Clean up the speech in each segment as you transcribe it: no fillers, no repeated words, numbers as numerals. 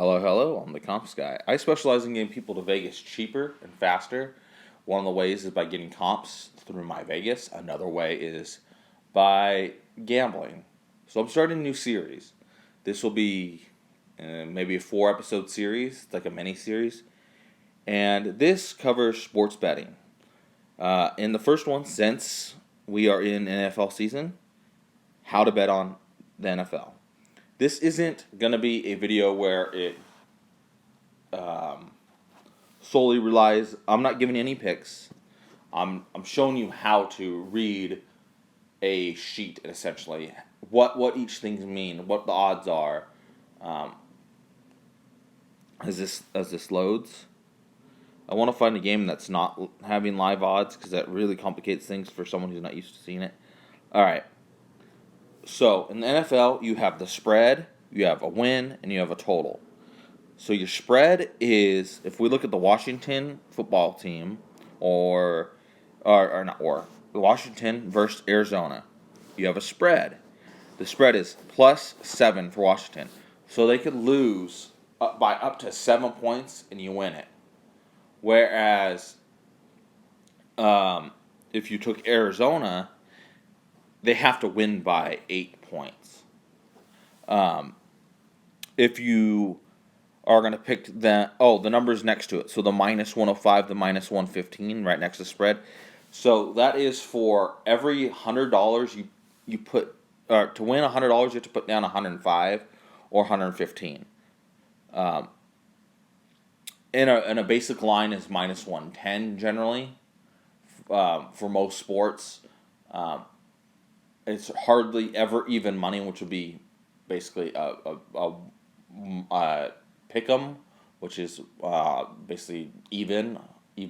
Hello, hello, I'm TheCompsGuy. I specialize in getting people to Vegas cheaper and faster. One of the ways is by getting comps through my Vegas. Another way is by gambling. So I'm starting a new series. This will be maybe a 4-episode series, it's like a mini series. And this covers sports betting. In the first one, since we are in NFL season, how to bet on the NFL. This isn't going to be a video where it solely relies. I'm not giving you any picks. I'm showing you how to read a sheet, essentially. What each things mean, what the odds are. As this loads, I want to find a game that's not having live odds because that really complicates things for someone who's not used to seeing it. All right. So in the NFL, you have the spread, you have a win, and you have a total. So your spread is, if we look at the Washington football team, or Washington versus Arizona, you have a spread. The spread is +7 for Washington. So they could lose by up to 7 points and you win it. Whereas, if you took Arizona, they have to win by 8 points. If you are going to pick the numbers next to it. So the -105, the -115, right next to the spread. So that is for every $100 you put, to win $100 you have to put down 105 or 115. In a basic line is -110 generally. For most sports, it's hardly ever even money, which would be basically a pick'em, which is basically even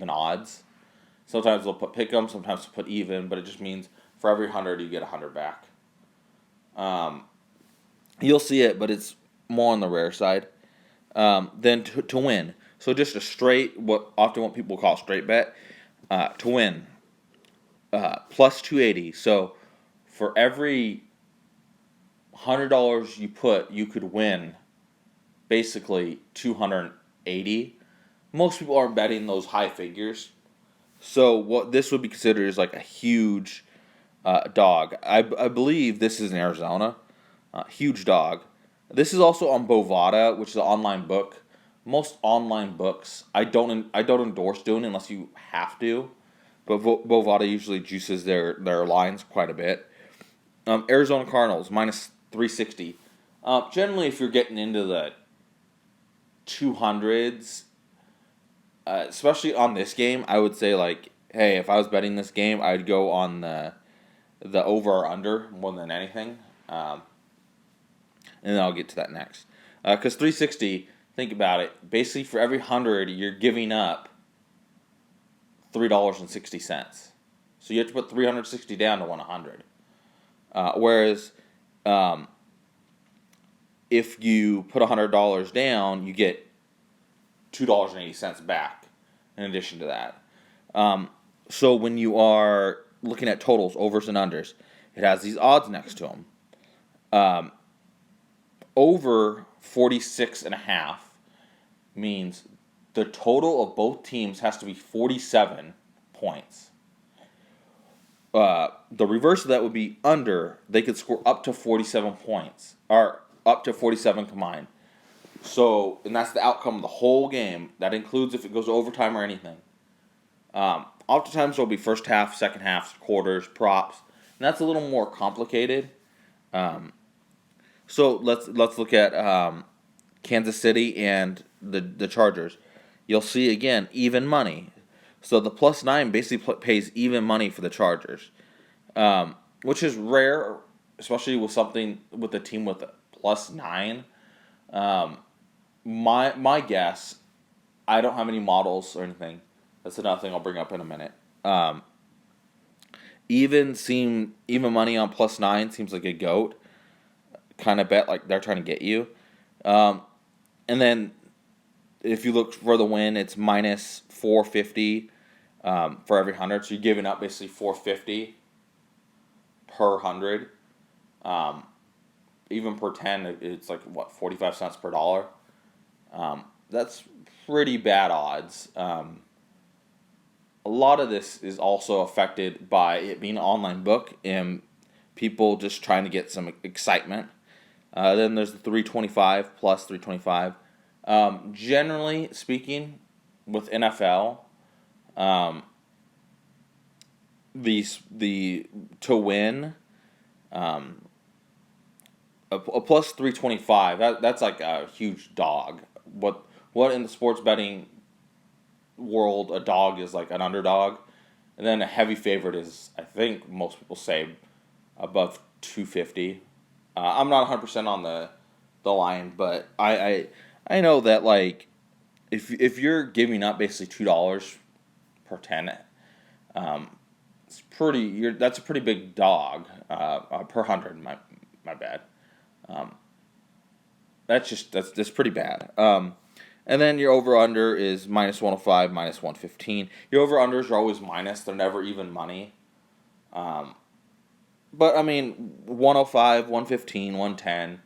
odds. Sometimes they'll put pick'em, sometimes they'll put even, but it just means for every 100 you get 100 back. You'll see it, but it's more on the rare side. Then to win, so just a straight, what people call a straight bet, to win, +280. So for every $100 you put, you could win basically 280. Most people aren't betting those high figures. So what this would be considered is like a huge dog. I believe this is in Arizona. Huge dog. This is also on Bovada, which is an online book. Most online books, I don't endorse doing unless you have to. But Bovada usually juices their lines quite a bit. Arizona Cardinals, -360. Generally, if you're getting into the 200s, especially on this game, I would say, like, hey, if I was betting this game, I'd go on the over or under more than anything. And then I'll get to that next. Because 360, think about it, basically for every 100, you're giving up $3.60. So you have to put 360 down to win 100. Whereas if you put $100 down, you get $2.80 back in addition to that. So when you are looking at totals, overs and unders, it has these odds next to them. Over 46.5 means the total of both teams has to be 47 points. The reverse of that would be under. They could score up to 47 points, or up to 47 combined. So, and that's the outcome of the whole game. That includes if it goes to overtime or anything. Oftentimes there'll be first half, second half, quarters, props, and that's a little more complicated. So let's look at Kansas City and the Chargers. You'll see again even money. So the +9 basically pays even money for the Chargers, which is rare, especially with a team with a +9. My guess, I don't have any models or anything. That's another thing I'll bring up in a minute. Even money on +9 seems like a goat kind of bet, like they're trying to get you. And then if you look for the win, it's -450 for every 100. So you're giving up basically $4.50 per 100. Even per 10, it's like 45 cents per dollar. That's pretty bad odds. A lot of this is also affected by it being an online book and people just trying to get some excitement. Then there's the 325 plus 325. Generally speaking, with NFL, um, the to win, um, a plus 325. That's like a huge dog. What in the sports betting world a dog is like an underdog, and then a heavy favorite is, I think most people say, above 250. I'm not 100% on the line, but I know that like if you're giving up basically $2 per 10, um, that's a pretty big dog, per 100. My bad. Um, that's pretty bad. And then your over under is minus 105, minus 115. Your over unders are always minus; they're never even money. Um, but I mean, 105, 115, 110,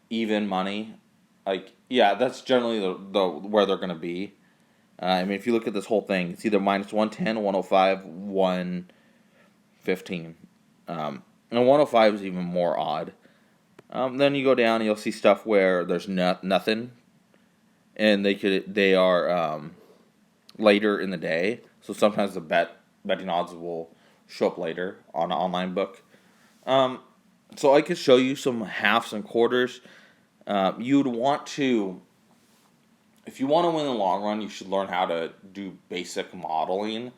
even money. Like, yeah, that's generally the where they're gonna be. I mean, if you look at this whole thing, it's either minus 110, 105, 115. And 105 is even more odd. Then you go down and you'll see stuff where there's nothing, and they are later in the day. So sometimes the betting odds will show up later on an online book. Um, so I could show you some halves and quarters. You'd want to, if you want to win in the long run, you should learn how to do basic modeling.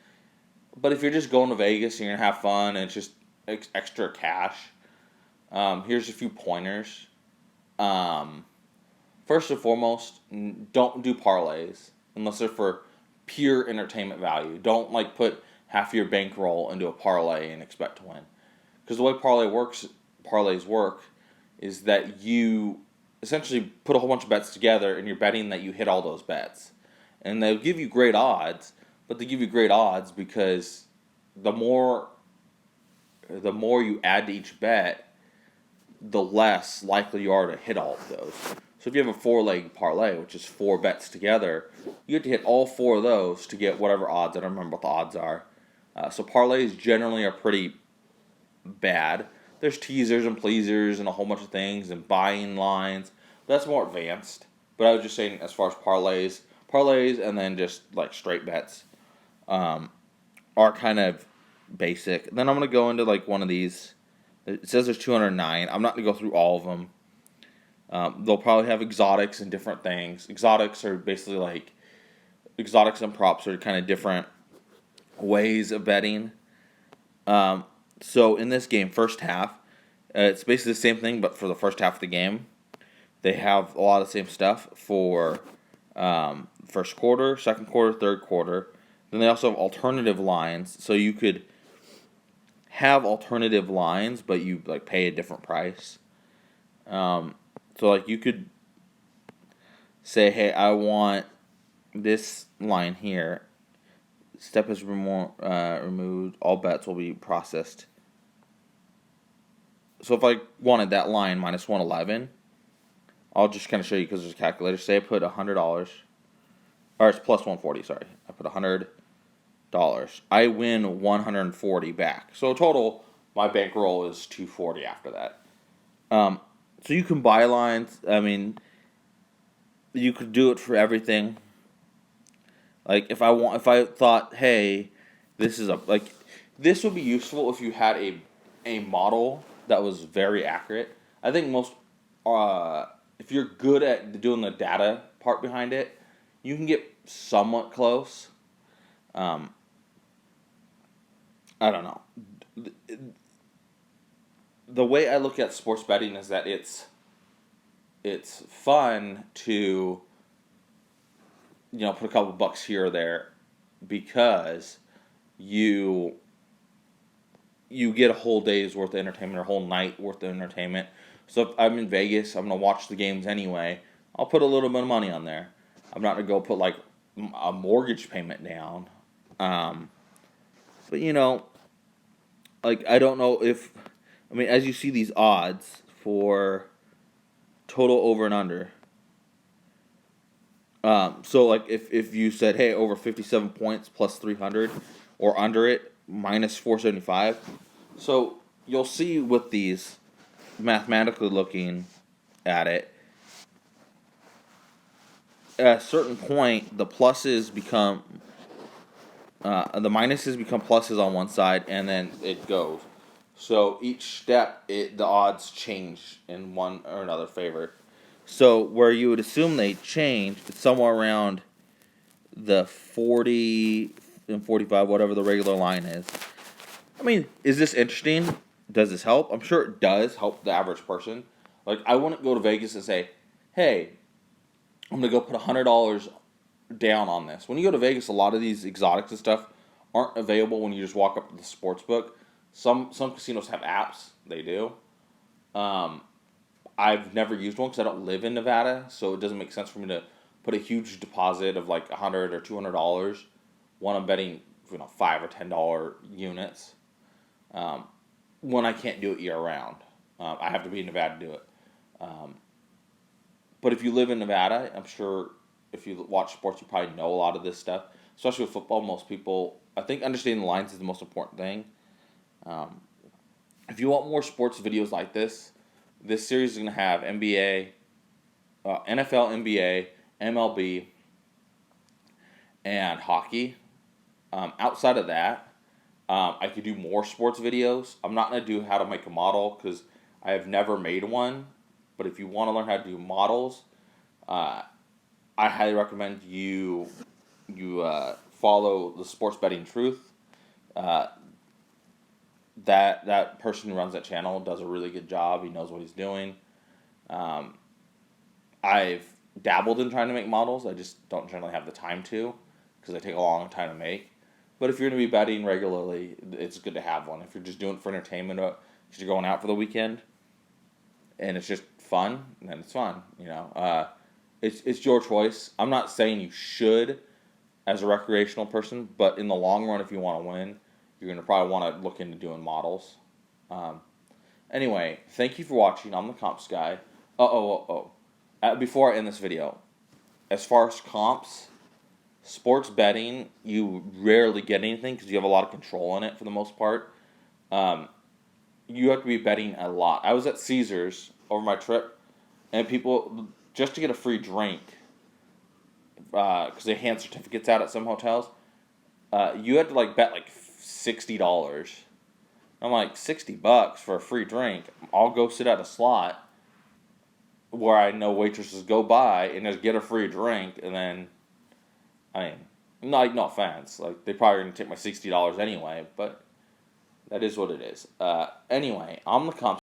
But if you're just going to Vegas and you're gonna have fun and it's just extra cash, here's a few pointers. Um, First and foremost, don't do parlays unless they're for pure entertainment value. Don't like put half your bankroll into a parlay and expect to win. Because the way parlays work is that you essentially put a whole bunch of bets together and you're betting that you hit all those bets. And they'll give you great odds, but they give you great odds because the more you add to each bet, the less likely you are to hit all of those. So if you have a 4-leg parlay, which is 4 bets together, you have to hit all 4 of those to get whatever odds. I don't remember what the odds are. So parlays generally are pretty bad. There's teasers and pleasers and a whole bunch of things and buying lines. That's more advanced. But I was just saying, as far as parlays and then just like straight bets are kind of basic. Then I'm going to go into like one of these. It says there's 209. I'm not going to go through all of them. They'll probably have exotics and different things. Exotics are basically like, exotics and props are kind of different ways of betting. So in this game, first half, it's basically the same thing, but for the first half of the game, they have a lot of the same stuff for first quarter, second quarter, third quarter. Then they also have alternative lines, so you could have alternative lines, but you like pay a different price. So like you could say, hey, I want this line here. Step is removed. All bets will be processed. So if I wanted that line minus 111, I'll just kind of show you because there's a calculator. Say I put $100, or it's plus 140. Sorry, I put $100. I win 140 back. So total, my bankroll is 240 after that. So you can buy lines. I mean, you could do it for everything. Like if I thought, hey, this would be useful if you had a model that was very accurate. I think if you're good at doing the data part behind it, you can get somewhat close. I don't know. The way I look at sports betting is that it's fun to put a couple bucks here or there because you get a whole day's worth of entertainment or a whole night worth of entertainment. So if I'm in Vegas, I'm going to watch the games anyway. I'll put a little bit of money on there. I'm not going to go put like a mortgage payment down. But like I don't know as you see these odds for total over and under, So like if you said, hey, over 57 points plus 300, or under it minus 475. So you'll see with these, mathematically looking at it, at a certain point the pluses become the minuses become pluses on one side, and then it goes. So each step, the odds change in one or another favor. So where you would assume they change, it's somewhere around the 40 and 45, whatever the regular line is. I mean, is this interesting? Does this help? I'm sure it does help the average person. Like, I wouldn't go to Vegas and say, hey, I'm going to go put $100 down on this. When you go to Vegas, a lot of these exotics and stuff aren't available when you just walk up to the sports book. Some casinos have apps. They do. I've never used one because I don't live in Nevada, so it doesn't make sense for me to put a huge deposit of like $100 or $200 when I'm betting, $5 or $10 units, when I can't do it year round. I have to be in Nevada to do it. But if you live in Nevada, I'm sure if you watch sports, you probably know a lot of this stuff. Especially with football, most people, I think understanding the lines is the most important thing. If you want more sports videos like this series is going to have NBA, NFL, NBA, MLB, and hockey. Outside of that, I could do more sports videos. I'm not going to do how to make a model because I have never made one. But if you want to learn how to do models, I highly recommend you follow the Sports Betting Truth. That person who runs that channel does a really good job. He knows what he's doing. I've dabbled in trying to make models. I just don't generally have the time to because they take a long time to make. But if you're going to be betting regularly, it's good to have one. If you're just doing it for entertainment, because you're going out for the weekend, and it's just fun, then it's fun. It's your choice. I'm not saying you should as a recreational person, but in the long run, if you want to win, you're going to probably want to look into doing models. Anyway, thank you for watching. I'm the Comps Guy. Before I end this video, as far as comps, sports betting, you rarely get anything because you have a lot of control in it for the most part. You have to be betting a lot. I was at Caesars over my trip, and people, just to get a free drink, because they hand certificates out at some hotels, you had to bet $60. I'm like, $60 for a free drink? I'll go sit at a slot where I know waitresses go by and just get a free drink, and then, no offense, they probably are going to take my $60 anyway, but that is what it is. Anyway, I'm the Comps